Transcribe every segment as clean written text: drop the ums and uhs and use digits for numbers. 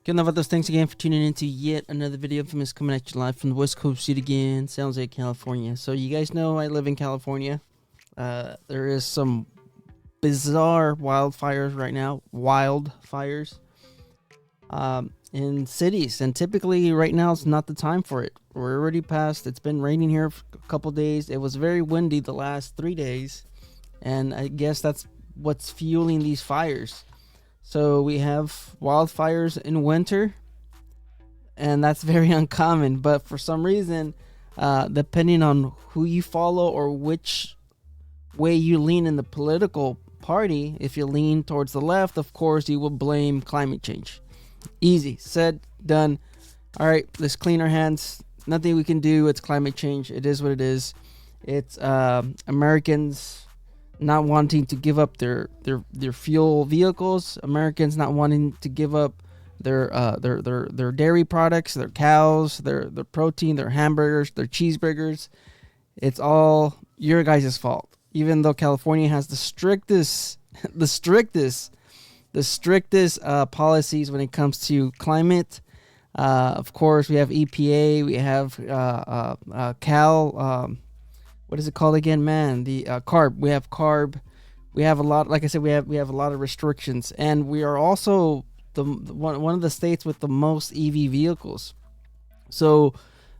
Good enough of those. Thanks again for tuning into yet another video of Infamous, coming at you live from the West Coast yet again, San Jose, California. So you guys know I live in California. There is some bizarre wildfires right now, wildfires in cities, and typically right now it's not the time for it. We're already past. It's been raining here for a couple days. It was very windy the last 3 days, and I guess that's what's fueling these fires. So we have wildfires in winter, and that's very uncommon. But for some reason, depending on who you follow or which way you lean in the political party, if you lean towards the left, of course, you will blame climate change. Easy, said, done. All right, let's clean our hands. Nothing we can do. It's climate change. It is what it is. It's Americans not wanting to give up their fuel vehicles, Americans not wanting to give up their dairy products, their cows, their protein, their hamburgers, their cheeseburgers. It's all your guys' fault. Even though California has the strictest policies when it comes to climate. Of course, we have EPA, we have Cal. What is it called again, man? The CARB. We have CARB. We have a lot. Like I said, we have a lot of restrictions, and we are also one of the states with the most EV vehicles. So,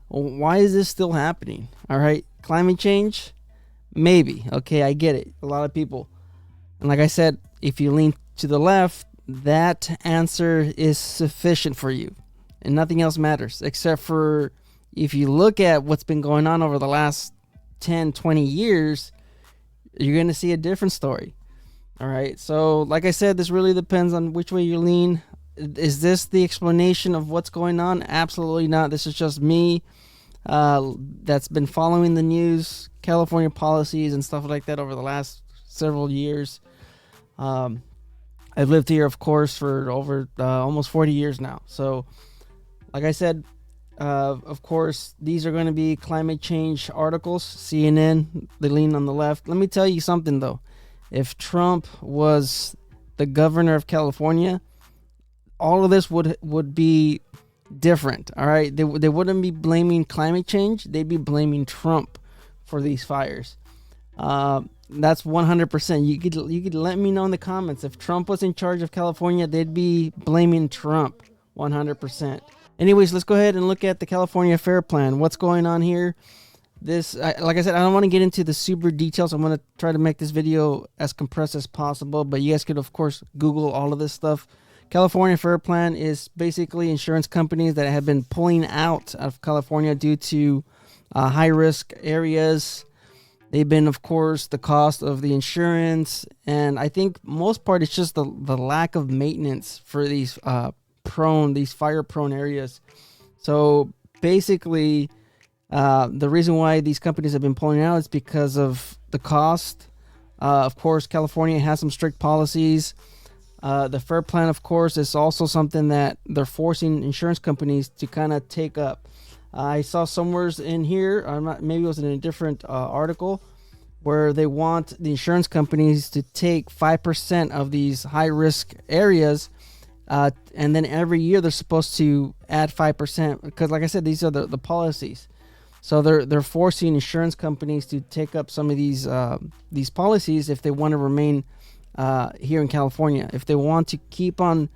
why is this still happening? All right, climate change, maybe. Okay, I get it. A lot of people, and like I said, if you lean to the left, that answer is sufficient for you, and nothing else matters except for if you look at what's been going on over the last 10, 20 years, you're going to see a different story. All right. So like I said, this really depends on which way you lean. Is this the explanation of what's going on? Absolutely not. This is just me that's been following the news, California policies and stuff like that over the last several years. I've lived here, of course, for over almost 40 years now. So like I said, of course, these are going to be climate change articles. CNN, they lean on the left. Let me tell you something, though. If Trump was the governor of California, all of this would be different. All right, they wouldn't be blaming climate change. They'd be blaming Trump for these fires. That's 100%. You could let me know in the comments. If Trump was in charge of California, they'd be blaming Trump 100%. Anyways, let's go ahead and look at the California Fair Plan. What's going on here? Like I said, I don't want to get into the super details. I'm going to try to make this video as compressed as possible, but you guys could, of course, Google all of this stuff. California Fair Plan is basically insurance companies that have been pulling out of California due to high-risk areas. They've been, of course, the cost of the insurance, and I think most part it's just the lack of maintenance for these fire-prone areas. So basically, the reason why these companies have been pulling out is because of the cost. Of course, California has some strict policies. The Fair Plan, of course, is also something that they're forcing insurance companies to kind of take up. I saw somewhere in here, maybe it was in a different article, where they want the insurance companies to take 5% of these high-risk areas. And then every year they're supposed to add 5% because, like I said, these are the policies. So they're forcing insurance companies to take up some of these policies if they want to remain here in California. If they want to keep on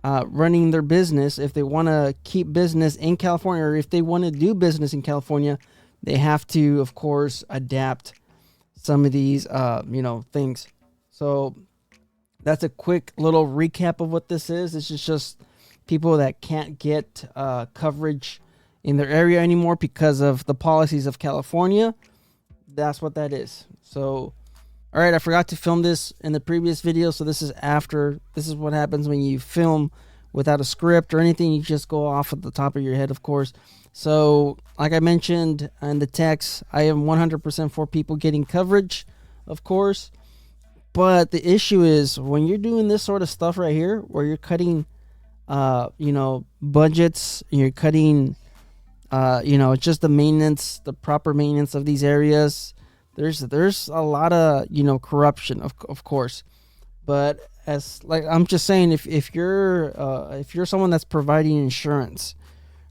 running their business, if they want to keep business in California, or if they want to do business in California, they have to, of course, adapt some of these things. So that's a quick little recap of what this is. This is just people that can't get coverage in their area anymore because of the policies of California. That's what that is. So, all right, I forgot to film this in the previous video, so this is after. This is what happens when you film without a script or anything. You just go off at the top of your head, of course. So, like I mentioned in the text, I am 100% for people getting coverage, of course. But the issue is when you're doing this sort of stuff right here, where you're cutting, budgets, you're cutting, just the maintenance, the proper maintenance of these areas. There's a lot of, corruption, of course. But as like I'm just saying, if you're someone that's providing insurance,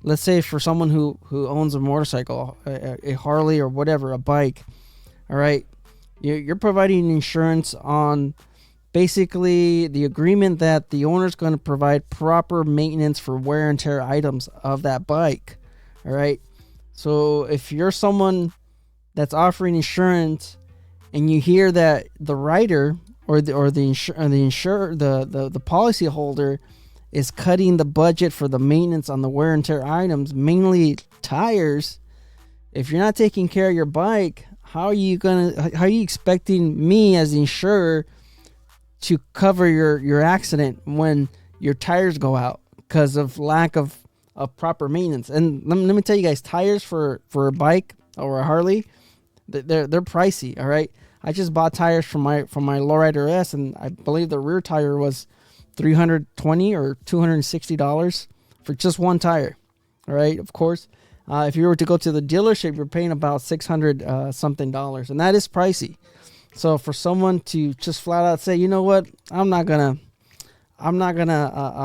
let's say for someone who owns a motorcycle, a Harley or whatever, a bike, all right, you're providing insurance on basically the agreement that the owner is going to provide proper maintenance for wear and tear items of that bike. All right. So if you're someone that's offering insurance and you hear that the rider or the policy holder is cutting the budget for the maintenance on the wear and tear items, mainly tires, if you're not taking care of your bike, how are you expecting me as the insurer to cover your accident when your tires go out because of lack of proper maintenance? And let me tell you guys, tires for a bike or a Harley, they're pricey. All right, I just bought tires for my Lowrider S, and I believe the rear tire was $320 or $260 for just one tire. All right, of course, if you were to go to the dealership, you're paying about $600 something dollars, and that is pricey. So for someone to just flat out say, you know what, I'm not gonna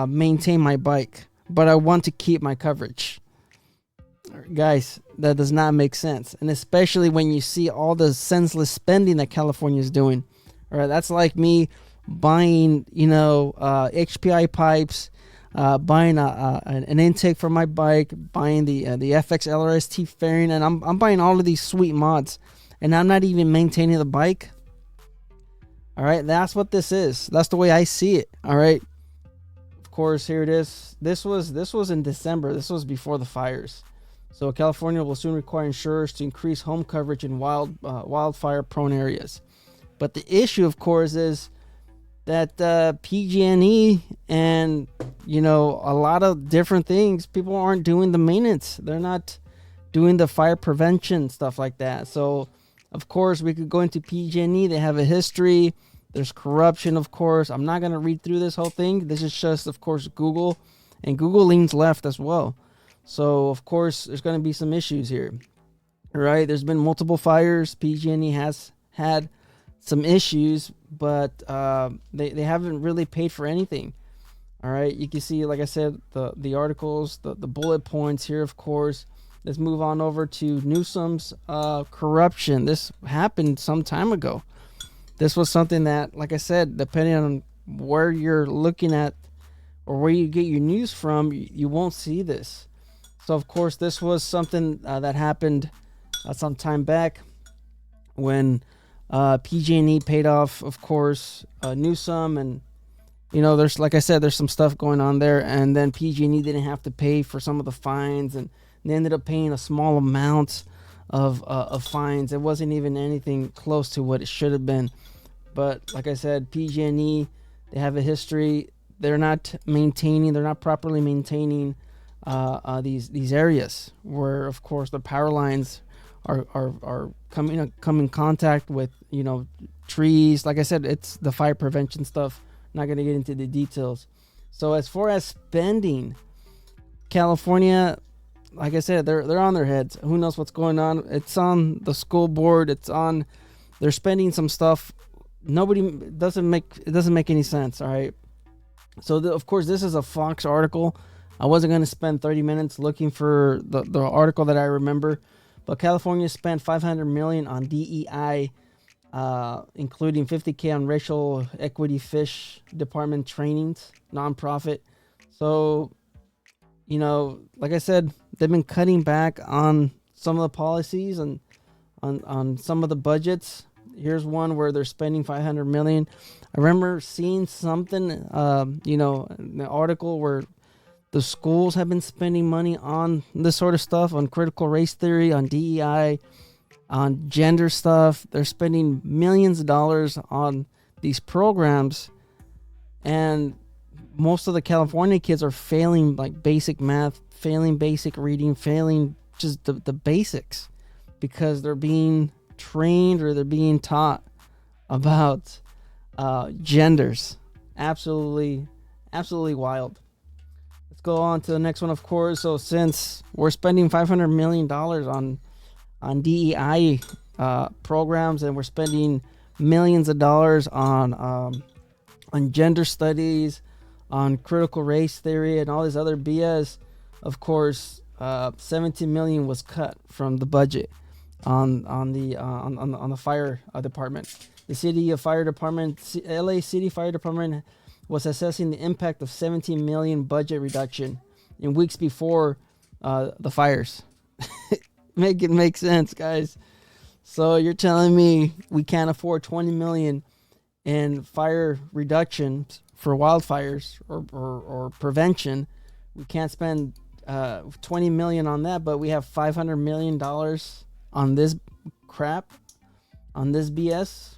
maintain my bike, but I want to keep my coverage. Guys, that does not make sense. And especially when you see all the senseless spending that California is doing. All right, that's like me buying, HPI pipes, buying an intake for my bike, buying the FX LRST fairing, and I'm buying all of these sweet mods, and I'm not even maintaining the bike. All right, that's what this is. That's the way I see it. All right. Of course, here it is. This was in December. This was before the fires. So California will soon require insurers to increase home coverage in wildfire-prone areas. But the issue, of course, is that PG&E and a lot of different things, people aren't doing the maintenance. They're not doing the fire prevention stuff like that. So of course, we could go into PG&E. They have a history. There's corruption, of course. I'm not going to read through this whole thing. This is just, of course, Google. And Google leans left as well. So, of course, there's going to be some issues here. All right? There's been multiple fires. PG&E has had some issues, but they haven't really paid for anything. All right? You can see, like I said, the articles, the bullet points here, of course. Let's move on over to Newsom's corruption. This happened some time ago. This was something that, like I said, depending on where you're looking at or where you get your news from, you won't see this. So, of course, this was something that happened some time back when PG&E paid off, of course, Newsom. And, there's, like I said, there's some stuff going on there. And then PG&E didn't have to pay for some of the fines, and they ended up paying a small amount of fines. It wasn't even anything close to what it should have been. But like I said, PG&E, they have a history. They're not properly maintaining these areas where, of course, the power lines are come in contact with trees. Like I said, it's the fire prevention stuff. Not going to get into the details. So as far as spending, California, like I said, they're on their heads. Who knows what's going on? It's on the school board. They're spending some stuff. It doesn't make any sense. All right. So of course, this is a Fox article. I wasn't going to spend 30 minutes looking for the article that I remember, but California spent $500 million on DEI, including $50K on racial equity fish department trainings, nonprofit. So, like I said, they've been cutting back on some of the policies and on some of the budgets. Here's one where they're spending $500 million. I remember seeing something, in the article where the schools have been spending money on this sort of stuff, on critical race theory, on DEI, on gender stuff. They're spending millions of dollars on these programs, and most of the California kids are failing like basic math, failing basic reading, failing just the basics because they're being trained or they're being taught about genders. Absolutely wild. Let's go on to the next one, of course. So since we're spending $500 million on DEI programs, and we're spending millions of dollars on on gender studies, on critical race theory, and all this other BS. Of course, 17 million was cut from the budget on the fire department. The city of fire department, LA City Fire Department, was assessing the impact of 17 million budget reduction in weeks before the fires. Make it make sense, guys. So you're telling me we can't afford 20 million in fire reductions for wildfires or prevention? We can't spend 20 million on that, but we have $500 million on this crap, on this BS.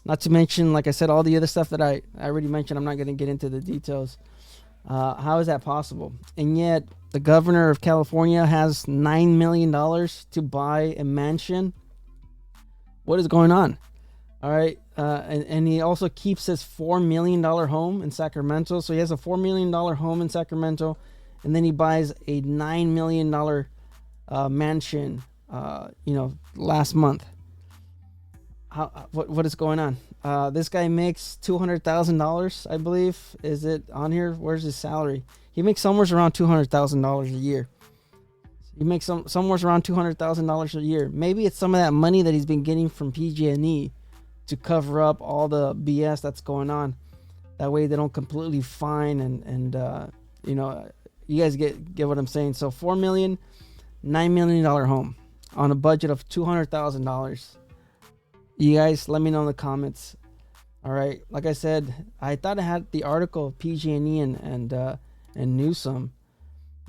Not to mention, like I said, all the other stuff that I already mentioned. I'm not going to get into the details. How is that possible? And yet the governor of California has $9 million to buy a mansion. What is going on? All right. And he also keeps his $4 million home in Sacramento. So he has a $4 million home in Sacramento. And then he buys a $9 million mansion, last month. What is going on? This guy makes $200,000, I believe. Is it on here? Where's his salary? He makes somewhere around $200,000 a year. He makes somewhere around $200,000 a year. Maybe it's some of that money that he's been getting from PG&E to cover up all the BS that's going on. That way they don't completely fine and you guys get what I'm saying. So $4 million, $9 million home on a budget of $200,000. You guys, let me know in the comments. All right, like I said, I thought I had the article of PG&E and Newsom.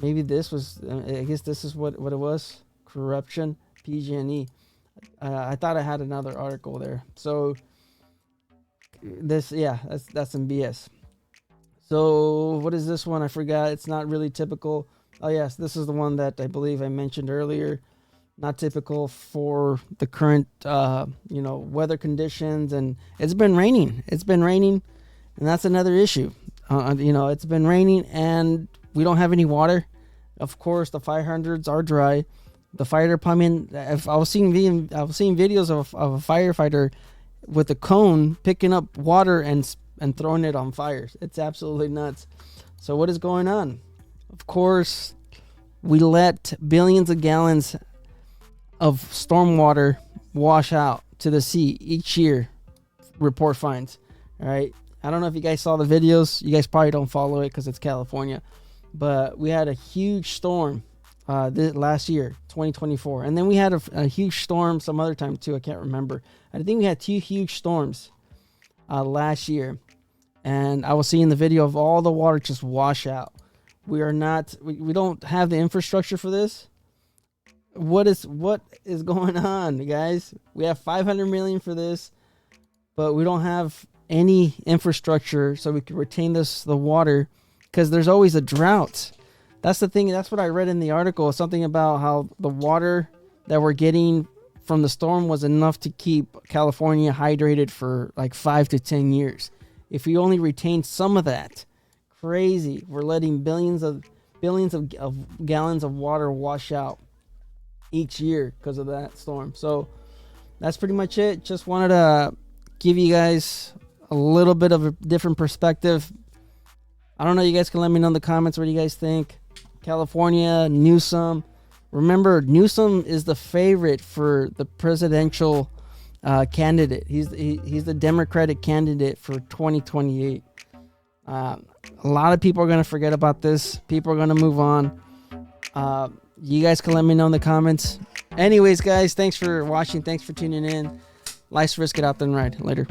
Maybe this was. I guess this is what it was. Corruption, PG&E. I thought I had another article there. So that's some BS. So what is this one? I forgot. It's not really typical. Oh yes, this is the one that I believe I mentioned earlier. Not typical for the current, weather conditions, and it's been raining. And that's another issue. It's been raining, and we don't have any water. Of course, the fire hydrants are dry. The fire department. I was seeing videos of a firefighter with a cone picking up water and throwing it on fires. It's absolutely nuts. So what is going on? Of course, we let billions of gallons of stormwater wash out to the sea each year, report finds. All right. I don't know if you guys saw the videos. You guys probably don't follow it because it's California. But we had a huge storm last year, 2024. And then we had a huge storm some other time too. I can't remember. I think we had 2 huge storms last year. And I was seeing the video of all the water just wash out. We don't have the infrastructure for this. What is going on, guys? We have $500 million for this, but we don't have any infrastructure so we can retain the water, because there's always a drought. That's the thing. That's what I read in the article. Something about how the water that we're getting from the storm was enough to keep California hydrated for like 5 to 10 years. If we only retain some of that, crazy. We're letting billions of gallons of water wash out each year because of that storm. So that's pretty much it. Just wanted to give you guys a little bit of a different perspective. I don't know. You guys can let me know in the comments what you guys think. California, Newsom. Remember, Newsom is the favorite for the presidential candidate. He's the Democratic candidate for 2028. A lot of people are going to forget about this. People are going to move on. You guys can let me know in the comments. Anyways, guys, thanks for watching. Thanks for tuning in. Life's risk, get out there and ride. Later.